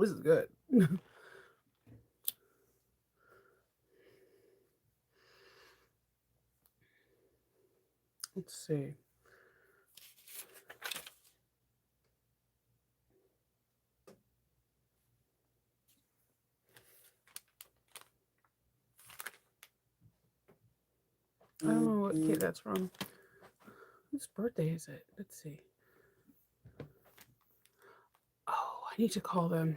This is good. Let's see. I don't know what kid that's from. Whose birthday is it? Let's see. Oh, I need to call them.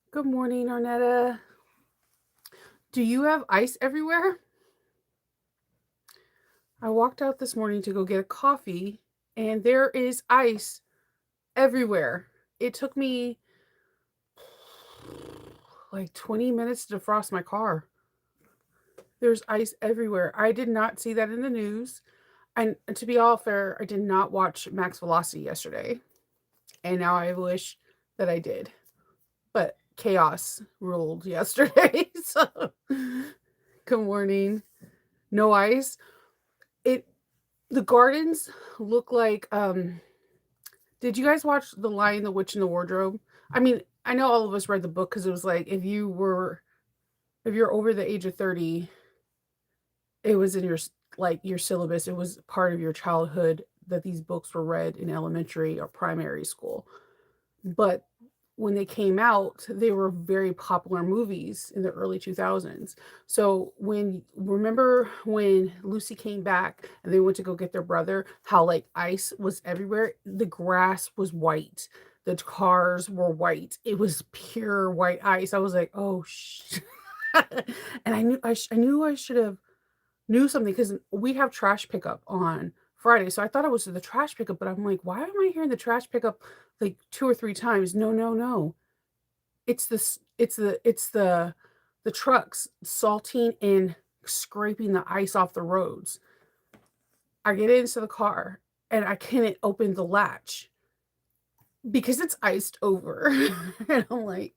Good morning, Arnetta. Do you have ice everywhere? I walked out this morning to go get a coffee, and there is ice everywhere. It took me like 20 minutes to defrost my car. There's ice everywhere. I did not see that in the news. And to be all fair, I did not watch Max Velocity yesterday. And now I wish that I did. But chaos ruled yesterday. So, good morning. No ice. It the gardens look like did you guys watch The Lion, the Witch and the Wardrobe? I mean, I know all of us read the book cuz it was like if you're over the age of 30, it was in your like your syllabus. It was part of your childhood that these books were read in elementary or primary school. But when they came out, they were very popular movies in the early 2000s. So when remember when Lucy came back and they went to go get their brother, how like ice was everywhere, the grass was white, the cars were white, it was pure white ice. I was like, oh and I knew I should have knew something because we have trash pickup on Friday. So I thought it was the trash pickup, but I'm like, why am I hearing the trash pickup like two or three times? No, no, no. It's the trucks salting and scraping the ice off the roads. I get into the car and I can't open the latch because it's iced over. And I'm like,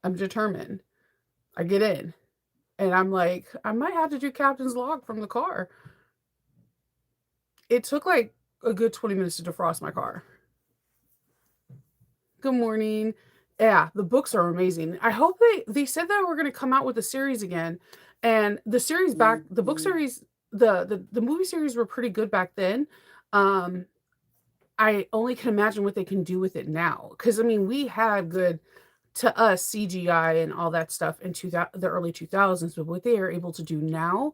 I'm determined. I get in and I'm like, I might have to do captain's log from the car. It took like a good 20 minutes to defrost my car. Good morning. Yeah, the books are amazing. I hope they said that we're going to come out with a series again. And the series back the book series the movie series were pretty good back then. Um I only can imagine what they can do with it now cuz I mean, we had good to us CGI and all that stuff in the early 2000s, but what they are able to do now,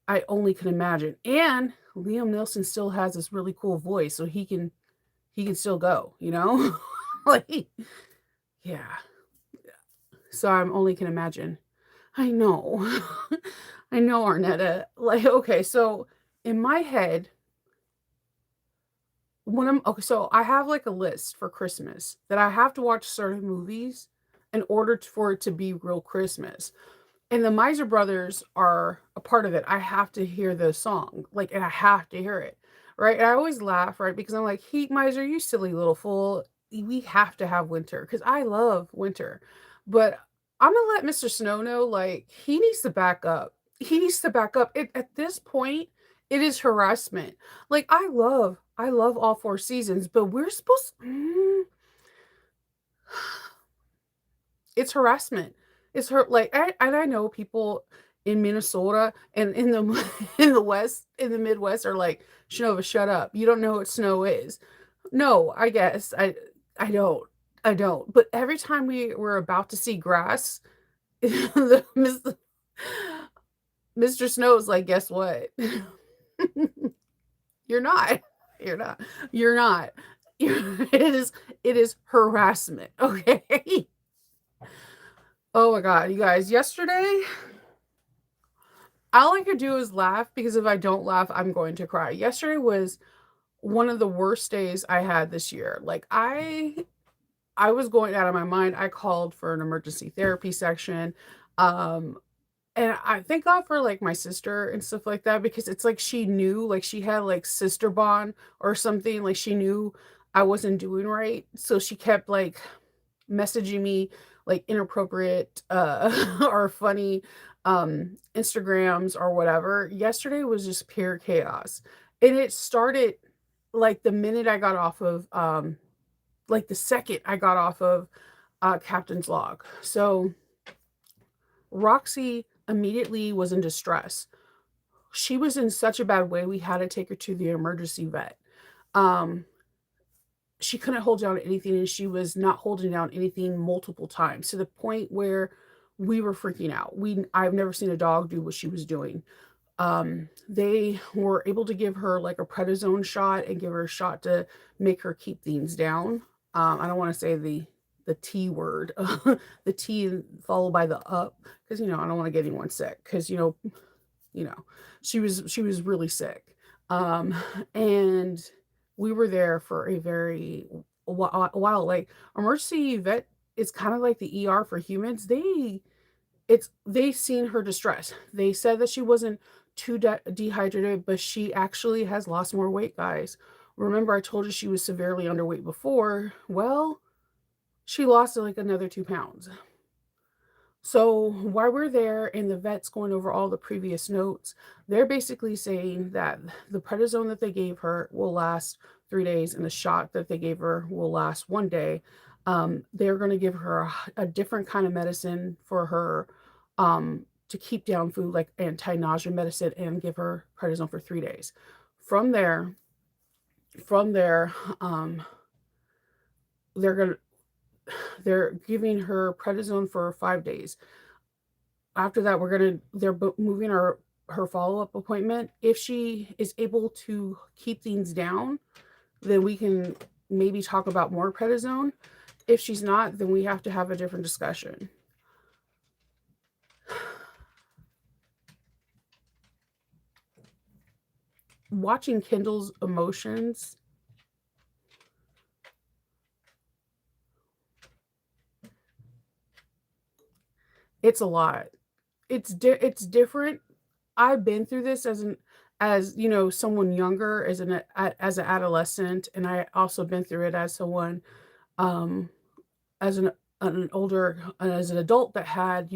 I only can imagine. And Liam Neeson still has this really cool voice, so he can still go, you know? Like, yeah. So I'm only can imagine. I know. I know, Arnetta. Like, okay, so in my head, when I'm okay, so I have like a list for Christmas that I have to watch certain movies in order for it to be real Christmas. And the Miser Brothers are a part of it. I have to hear the song, like, and I have to hear it, right? And I always laugh, right? Because I'm like, Heat Miser, you silly little fool. We have to have winter because I love winter. But I'm gonna let Mr. Snow know, like, he needs to back up. He needs to back up. At this point, it is harassment. Like, I love all four seasons, but we're supposed. It's harassment. It's hurt like and I know people in Minnesota and in the in the West, in the Midwest are like, Shnova, shut up. You don't know what snow is. No, I guess. I don't. I don't. But every time we were about to see grass, the, Mr. Snow's like, guess what? You're not. You're not. You're not. It is harassment. Okay. Oh my god, you guys, yesterday all I could do is laugh because if I don't laugh, I'm going to cry. Yesterday was one of the worst days I had this year. Like I was going out of my mind. I called for an emergency therapy section. Um and I thank God for like my sister and stuff like that because it's like she knew, like she had like sister bond or something, like she knew I wasn't doing right. So she kept like messaging me like inappropriate or funny Instagrams or whatever. Yesterday was just pure chaos. And it started like the minute I got off of like the second I got off of Captain's Log. So Roxy immediately was in distress. She was in such a bad way, we had to take her to the emergency vet. Um, she couldn't hold down anything, and she was not holding down anything multiple times to the point where we were freaking out. I've never seen a dog do what she was doing. They were able to give her like a prednisone shot and give her a shot to make her keep things down. I don't want to say the T word, the T followed by the up, because I don't want to get anyone sick, because you know, she was really sick. Um, and we were there for a while. Like, emergency vet is kind of like the ER for humans. They seen her distress. They said that she wasn't too dehydrated, but she actually has lost more weight, guys. Remember, I told you she was severely underweight before. Well, she lost like another 2 pounds. So while we're there and the vet's going over all the previous notes, they're basically saying that the prednisone that they gave her will last 3 days, and the shot that they gave her will last 1 day. They're going to give her a different kind of medicine for her, to keep down food, like anti-nausea medicine, and give her prednisone for 3 days. From there, from there, they're going to they're giving her prednisone for 5 days. After that, they're moving her follow-up appointment. If she is able to keep things down, then we can maybe talk about more prednisone. If she's not, then we have to have a different discussion. Watching Kendall's emotions, it's a lot. It's different. I've been through this as someone younger, as an adolescent, and I also been through it as someone, um as an older, as an adult that had,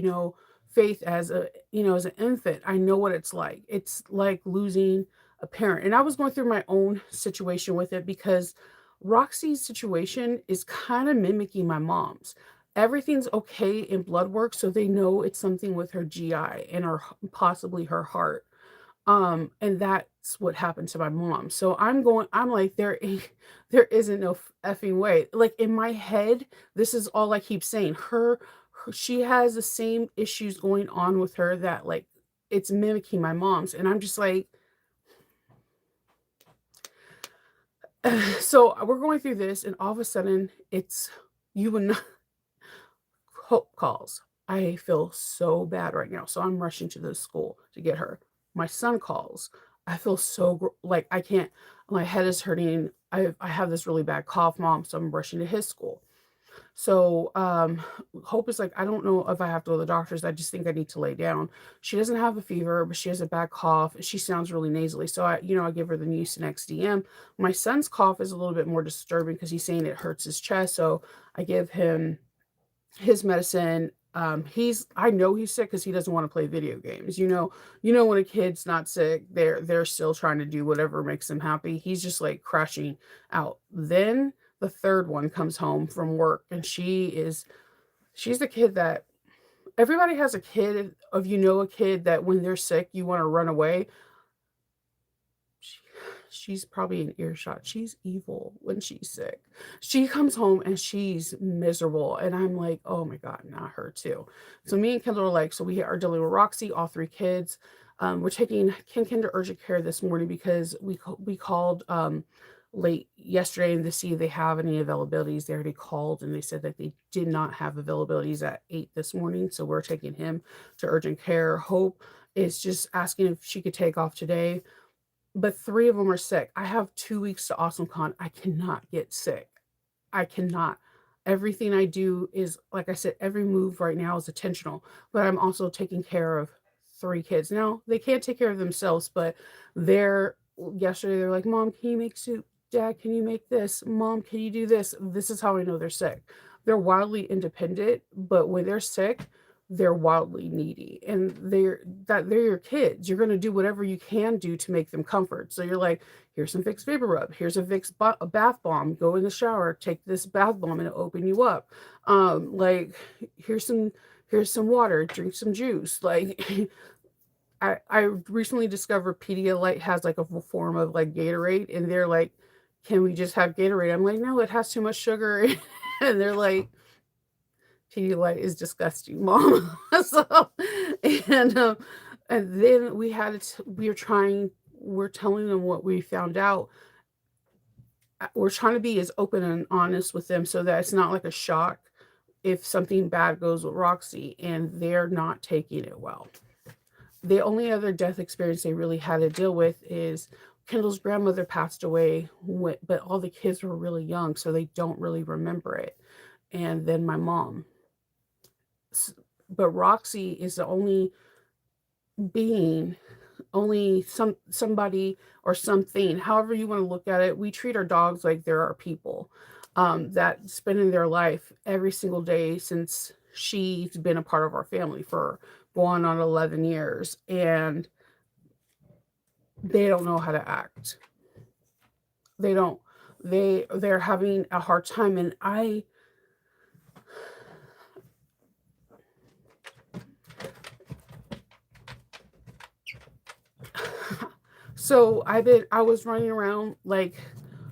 faith as an infant. I know what it's like. It's like losing a parent. And I was going through my own situation with it, because Roxy's situation is kind of mimicking my mom's. Everything's okay in blood work, so they know it's something with her GI and her, possibly her heart. And that's what happened to my mom. So I'm like, there isn't no effing way. Like, in my head, this is all I keep saying. She has the same issues going on with her, that, like, it's mimicking my mom's. And I'm just like, so we're going through this, and all of a sudden you would not. Hope calls. I feel so bad right now. So I'm rushing to the school to get her. My son calls. I feel so like I can't, my head is hurting. I have this really bad cough, mom. So I'm rushing to his school. So Hope is like, I don't know if I have to go to the doctors. I just think I need to lay down. She doesn't have a fever, but she has a bad cough. She sounds really nasally. So I give her the Mucinex DM. My son's cough is a little bit more disturbing, because he's saying it hurts his chest. So I give him his medicine. I know he's sick because he doesn't want to play video games. When a kid's not sick, they're still trying to do whatever makes them happy. He's just like crashing out. Then the third one comes home from work, and she's the kid that everybody has, a kid of a kid that when they're sick you want to run away. She's probably in earshot. She's evil when she's sick. She comes home and she's miserable. And I'm like, oh my God, not her too. So me and Kendall are like, so we are dealing with Roxy, all three kids. We're taking Ken to urgent care this morning, because we called late yesterday and to see if they have any availabilities. They already called and they said that they did not have availabilities at 8 this morning. So we're taking him to urgent care. Hope is just asking if she could take off today, but 3 of them are sick. I have 2 weeks to AwesomeCon. I cannot get sick. I cannot. Everything I do is, like I said, every move right now is intentional, but I'm also taking care of 3 kids. Now, they can't take care of themselves, but yesterday they're like, "Mom, can you make soup? Dad, can you make this? Mom, can you do this?" This is how I know they're sick. They're wildly independent, but when they're sick, they're wildly needy, and they're your kids. You're going to do whatever you can do to make them comfort. So you're like, here's some Vicks Vapor Rub, here's a bath bomb, go in the shower, take this bath bomb and it'll open you up. Like, here's some water, drink some juice. Like, I recently discovered Pedialyte has like a form of like Gatorade, and they're like, can we just have Gatorade? I'm like, no, it has too much sugar. And they're like, Pedialyte is disgusting, mom. So, and um, and then we're telling them what we found out. We're trying to be as open and honest with them so that it's not like a shock if something bad goes with Roxy, and they're not taking it well. The only other death experience they really had to deal with is Kendall's grandmother passed away, but all the kids were really young, so they don't really remember it. And then my mom. But Roxy is the only being, only somebody or something, however you want to look at it. We treat our dogs like they're our people, that spending their life every single day since she's been a part of our family for going on 11 years, and they don't know how to act. They don't. They're having a hard time, and I so I was running around like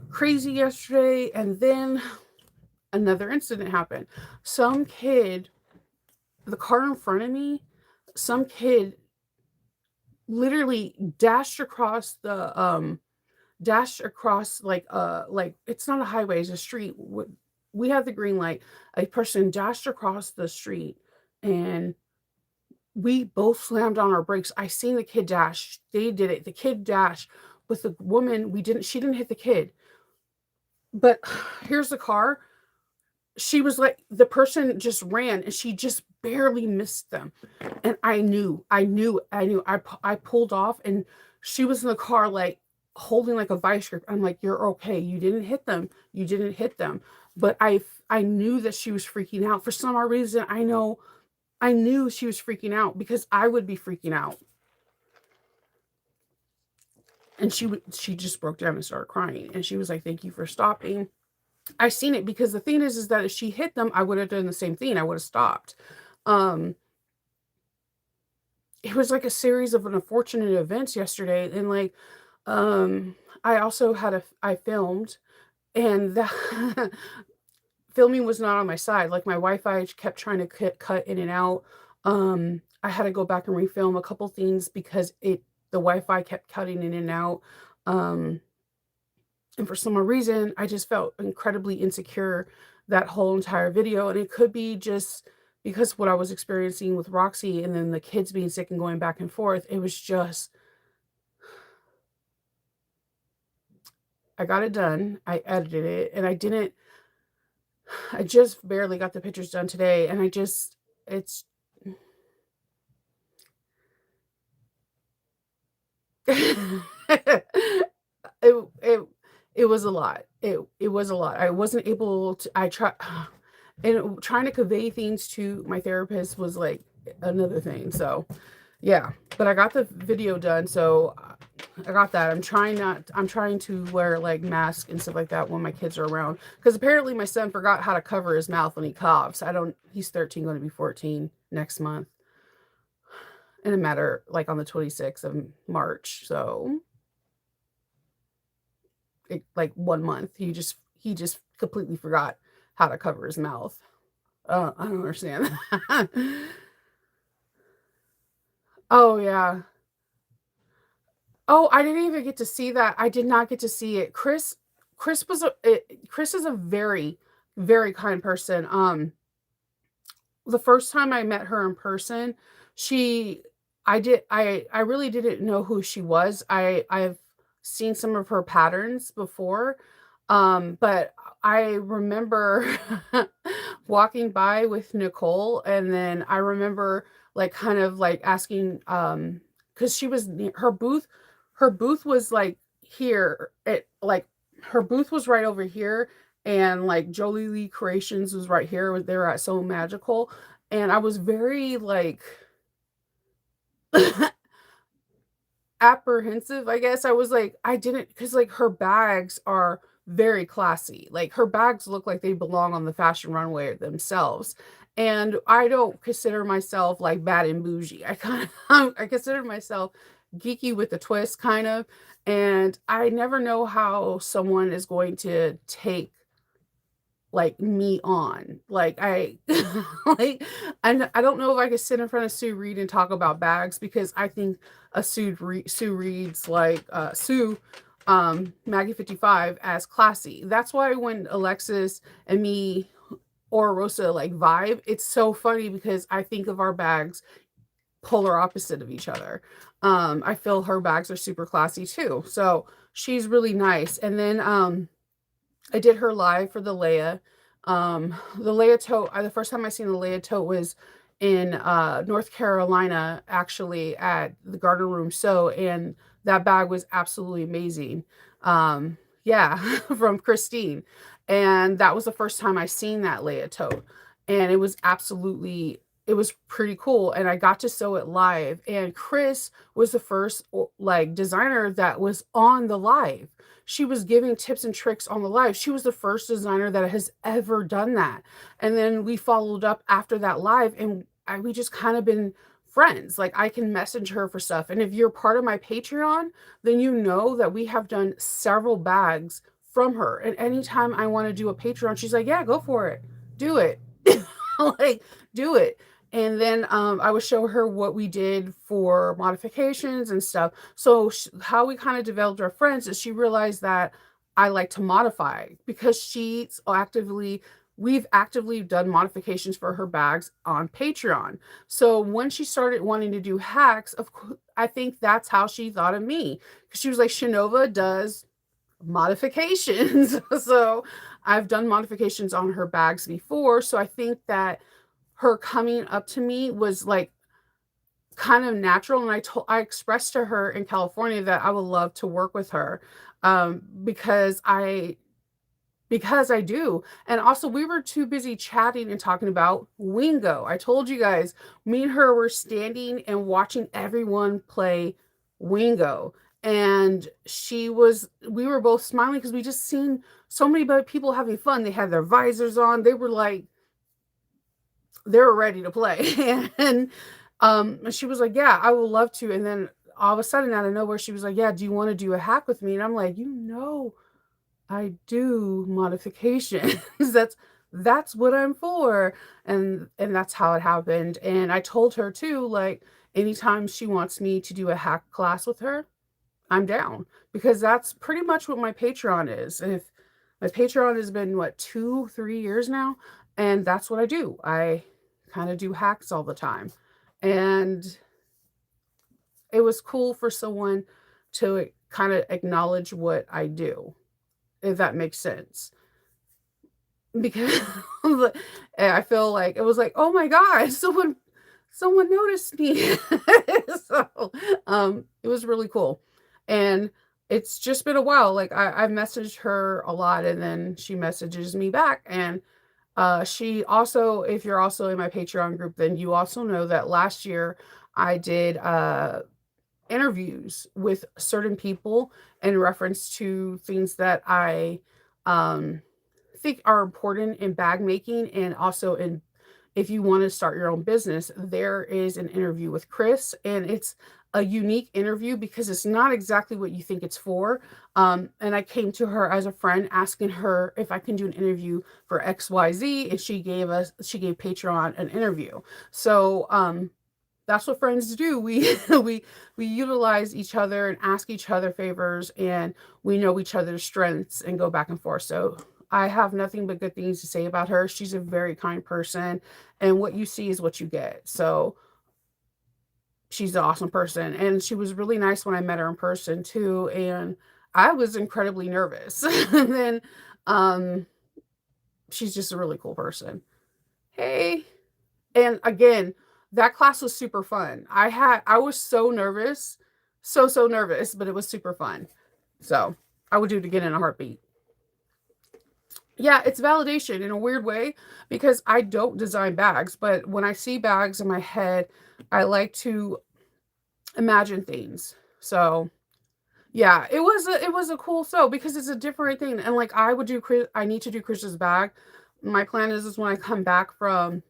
crazy yesterday, and then another incident happened. Some kid, the car in front of me, some kid literally dashed across like it's not a highway, it's a street. We have the green light. A person dashed across the street, and we both slammed on our brakes. I seen the kid dash. They did it. The kid dashed, but the woman, we didn't. She didn't hit the kid. But here's the car. She was like, the person just ran, and she just barely missed them. And I pulled off, and she was in the car, like holding like a vice grip. I'm like, you're okay. You didn't hit them. You didn't hit them. But I knew that she was freaking out for some odd reason. I knew she was freaking out because I would be freaking out. And she just broke down and started crying. And she was like, "Thank you for stopping." I seen it because the thing is that if she hit them, I would have done the same thing. I would have stopped. Um, it was like a series of unfortunate events yesterday, and like, I also I filmed, and that filming was not on my side. Like, my Wi-Fi kept trying to cut in and out. I had to go back and refilm a couple things because the Wi-Fi kept cutting in and out. Um, and for some reason, I just felt incredibly insecure that whole entire video. And it could be just because what I was experiencing with Roxy, and then the kids being sick and going back and forth. It was just, I got it done. I edited it, and I just barely got the pictures done today. And it's, it, it, it was a lot. It was a lot. I wasn't able to, and trying to convey things to my therapist was like another thing. So, yeah, but I got the video done, so I got that. I'm trying to wear like mask and stuff like that when my kids are around, because apparently my son forgot how to cover his mouth when he coughs. I don't He's 13, going to be 14 next month, in a matter like on the 26th of March. So, like 1 month, he just completely forgot how to cover his mouth. I don't understand. Oh yeah. Oh, I didn't even get to see that. I did not get to see it. Chris is a very, very kind person. The first time I met her in person, she I really didn't know who she was. I've seen some of her patterns before. But I remember walking by with Nicole, and then I remember like kind of like asking, because she was her booth was like here. Her booth was right over here, and like Jolie Lee Creations was right here. They were at So Magical. and I was very, like, apprehensive, I guess. I was like, I didn't, because like her bags are very classy. Like her bags look like they belong on the fashion runway themselves. And I don't consider myself like bad and bougie. I kind of I consider myself geeky with a twist, kind of. And I never know how someone is going to take like me on. Like I like I don't know if I could sit in front of Sue Reed and talk about bags, because I think Sue Reed's like Sue Maggie 55 as classy. That's why when Alexis and me or Rosa like vibe, it's so funny because I think of our bags polar opposite of each other. I feel her bags are super classy too. So she's really nice. And then I did her live for the Leia. The Leia tote, the first time I seen the Leia tote was in North Carolina, actually at the Garden Room Sew, and that bag was absolutely amazing. Yeah, from Christine. And that was the first time I seen that Leia tote. And it was absolutely, it was pretty cool. And I got to sew it live. And Chris was the first like designer that was on the live. She was giving tips and tricks on the live. She was the first designer that has ever done that. And then we followed up after that live, and we just kind of been friends. Like I can message her for stuff. And if you're part of my Patreon, then you know that we have done several bags from her. And anytime I want to do a Patreon, she's like, yeah, go for it. Do it. Like, do it. And then I would show her what we did for modifications and stuff. So how we kind of developed our friends is she realized that I like to modify, because we've actively done modifications for her bags on Patreon. So when she started wanting to do hacks, of course, I think that's how she thought of me, because she was like, Shinova does modifications. So I've done modifications on her bags before. So I think that her coming up to me was like kind of natural. And I expressed to her in California that I would love to work with her, because I do. And also we were too busy chatting and talking about Wingo. I told you guys, me and her were standing and watching everyone play Wingo. And we were both smiling because we just seen so many people having fun. They had their visors on. They were ready to play. And she was like, yeah, I would love to. And then all of a sudden out of nowhere, she was like, yeah, do you want to do a hack with me? And I'm like, I do modifications. That's what I'm for. And that's how it happened. And I told her too, like, anytime she wants me to do a hack class with her, I'm down, because that's pretty much what my Patreon is. If my Patreon has been what, 2-3 years now, and that's what I do. I kind of do hacks all the time. And it was cool for someone to kind of acknowledge what I do, if that makes sense. Because I feel like it was like, oh my God, someone noticed me. So it was really cool. And it's just been a while. Like I've messaged her a lot, and then she messages me back. And she also, if you're also in my Patreon group, then you also know that last year I did interviews with certain people in reference to things that I um, think are important in bag making, and also in, if you want to start your own business. There is an interview with Chris, and it's a unique interview because it's not exactly what you think it's for. And I came to her as a friend asking her if I can do an interview for XYZ, and she gave Patreon an interview. So that's what friends do. We utilize each other and ask each other favors, and we know each other's strengths and go back and forth. So I have nothing but good things to say about her. She's a very kind person, and what you see is what you get. So she's an awesome person, and she was really nice when I met her in person too. And I was incredibly nervous. And then she's just a really cool person. Hey. And again, that class was super fun. I was so nervous, so nervous, but it was super fun. So I would do it again in a heartbeat. Yeah, it's validation in a weird way because I don't design bags, but when I see bags in my head, I like to imagine things. So, yeah, it was a cool sew because it's a different thing, and, like, I need to do Chris's bag. My plan is when I come back from,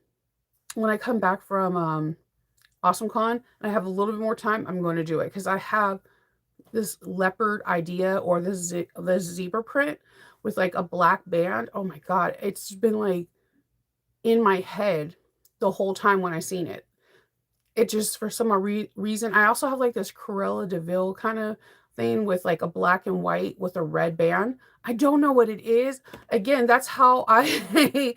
AwesomeCon and I have a little bit more time, I'm gonna do it because I have this leopard idea or this zebra print with, like, a black band. Oh my god, it's been, like, in my head the whole time when I seen it. It just for some reason I also have, like, this Cruella de Vil kinda thing with, like, a black and white with a red band. I don't know what it is. Again, that's how I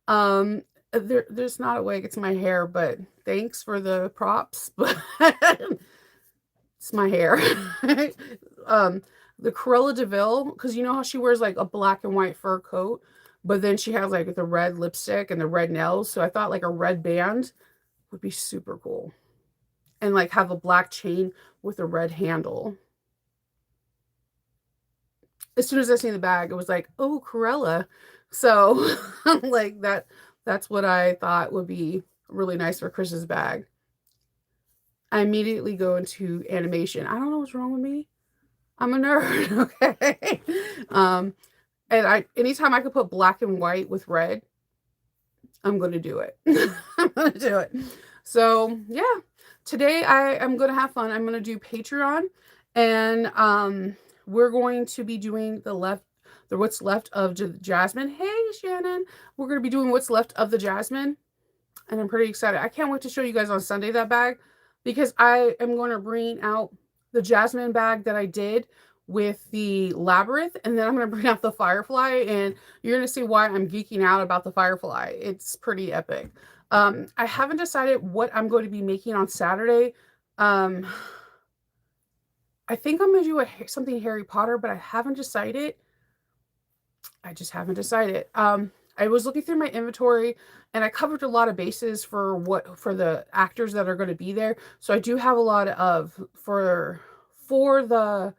um, there's not a wig, it's my hair, but thanks for the props, but it's my hair. Um, the Cruella de Vil, because you know how she wears, like, a black and white fur coat, but then she has, like, the red lipstick and the red nails, so I thought, like, a red band would be super cool, and, like, have a black chain with a red handle. As soon as I seen the bag, it was like, "Oh, Cruella." So, like, that's what I thought would be really nice for Chris's bag. I immediately go into animation. I don't know what's wrong with me. I'm a nerd, okay? Um, and I anytime I could put black and white with red, I'm gonna do it. I'm gonna do it. So, yeah, today I am gonna have fun. I'm gonna do Patreon, and, we're going to be doing the what's left of Jasmine. Hey, Shannon. We're gonna be doing what's left of the Jasmine, and I'm pretty excited. I can't wait to show you guys on Sunday that bag because I am going to bring out the Jasmine bag that I did with the labyrinth, and then I'm going to bring out the firefly, and you're going to see why I'm geeking out about the firefly. It's pretty epic. I haven't decided what I'm going to be making on Saturday. Um, I think I'm going to do something Harry Potter, but I haven't decided. I just haven't decided. I was looking through my inventory and I covered a lot of bases for the actors that are going to be there. So I do have a lot of for the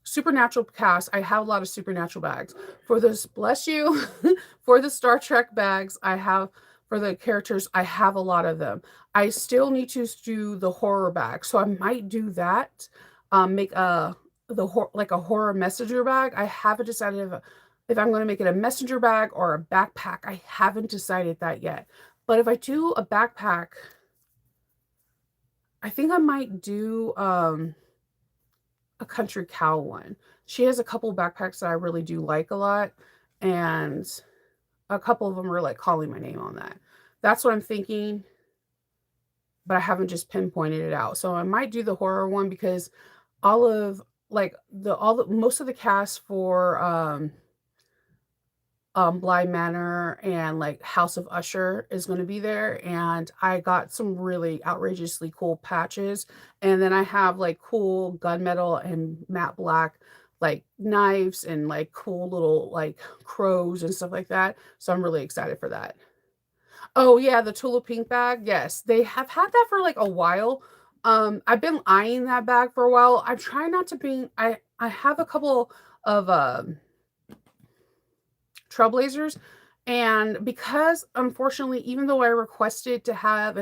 supernatural cast, I have a lot of supernatural bags. For this, bless you, for the Star Trek bags, I have for the characters, I have a lot of them. I still need to do the horror bag, so I might do that. Make like a horror messenger bag. I haven't decided if I'm going to make it a messenger bag or a backpack. I haven't decided that yet. But if I do a backpack, I think I might do a country cow one. She has a couple backpacks that I really do like a lot, and a couple of them are like calling my name on that. That's what I'm thinking, but I haven't just pinpointed it out. So I might do the horror one because all of like the all the most of the cast for Bly Manor and like House of Usher is going to be there, and I got some really outrageously cool patches, and then I have like cool gunmetal and matte black like knives and like cool little like crows and stuff like that. So I'm really excited for that. Oh yeah, the Tula Pink bag. Yes, they have had that for like a while. I've been eyeing that bag for a while. I'm trying not to be. I have a couple of Trailblazers, and because unfortunately, even though I requested to have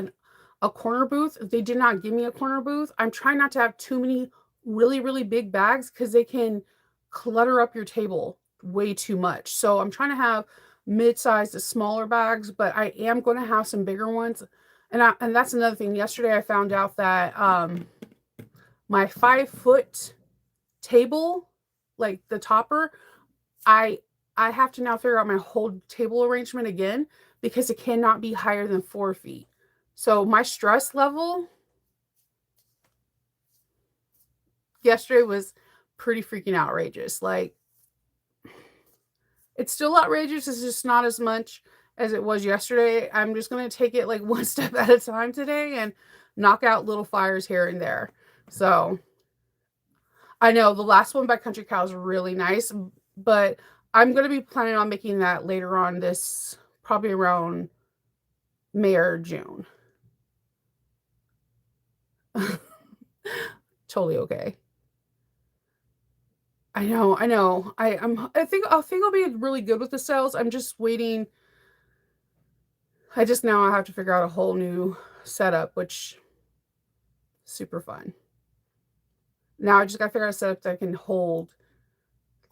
a corner booth, they did not give me a corner booth. I'm trying not to have too many really big bags because they can clutter up your table way too much. So I'm trying to have mid-sized to smaller bags, but I am going to have some bigger ones. And that's another thing. Yesterday I found out that my 5 foot table, like the topper, I I have to now figure out my whole table arrangement again because it cannot be higher than 4 feet. So my stress level yesterday was pretty freaking outrageous. Like, it's still outrageous. It's just not as much as it was yesterday. I'm just going to take it like one step at a time today and knock out little fires here and there. So I know the last one by Country Cow is really nice, but I'm going to be planning on making that later on this, probably around May or June. Totally okay. I know, I know. I think I'll be really good with the sales. I'm just waiting. I have to figure out a whole new setup, which super fun. Now I just gotta figure out a setup that can hold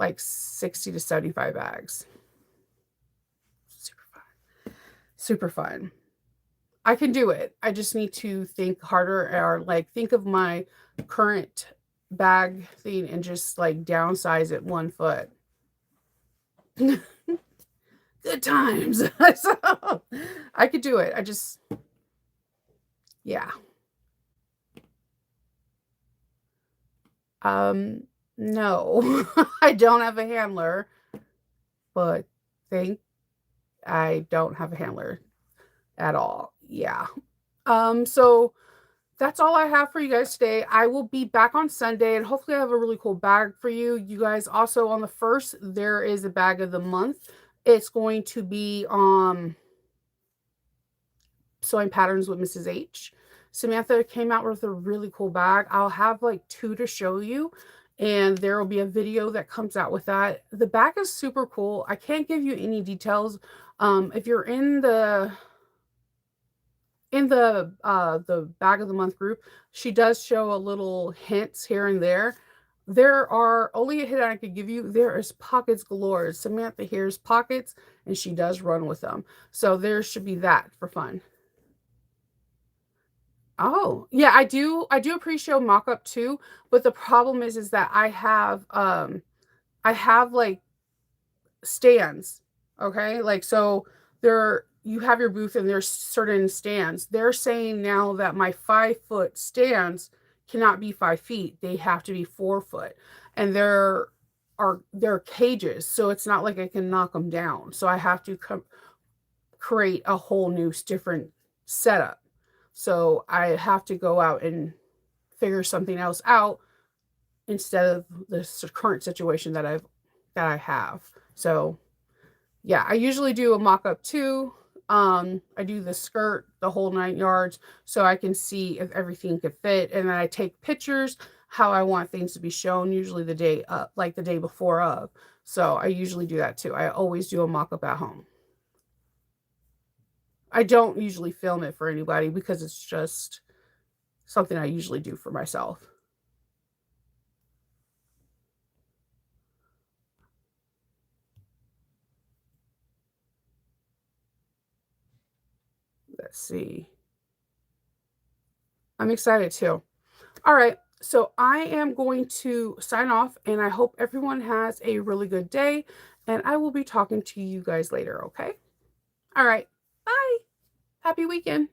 like 60 to 75 bags. Super fun. Super fun. I can do it. I just need to think harder or like think of my current bag thing and just like downsize it 1 foot. Good times. So I could do it. Yeah. Um, no, I don't have a handler, but think I don't have a handler at all. Yeah. So that's all I have for you guys today. I will be back on Sunday and hopefully I have a really cool bag for you. You guys also on the first, there is a bag of the month. It's going to be Sewing Patterns with Mrs. H. Samantha came out with a really cool bag. I'll have like 2 to show you, and there will be a video that comes out with that. The bag is super cool. I can't give you any details. If you're in the bag of the month group, she does show a little hints here and there. There are only a hint I could give you. There is pockets galore. Samantha here's pockets, and she does run with them. So there should be that for fun. Oh, yeah, I do appreciate mock-up too, but the problem is that I have, like, stands, okay? Like, so there you have your booth and there's certain stands. They're saying now that my 5-foot stands cannot be 5 feet, they have to be 4 foot, and they're cages, so it's not like I can knock them down, so I have to create a whole new different setup. So I have to go out and figure something else out instead of the current situation that I have. So yeah, I usually do a mock-up too. I do the skirt, the whole 9 yards, so I can see if everything could fit, and then I take pictures how I want things to be shown, usually the day up, like the day before of. So I usually do that too. I always do a mock-up at home. I don't usually film it for anybody because it's just something I usually do for myself. Let's see. I'm excited too. All right. So I am going to sign off and I hope everyone has a really good day. And I will be talking to you guys later. Okay. All right. Bye. Happy weekend.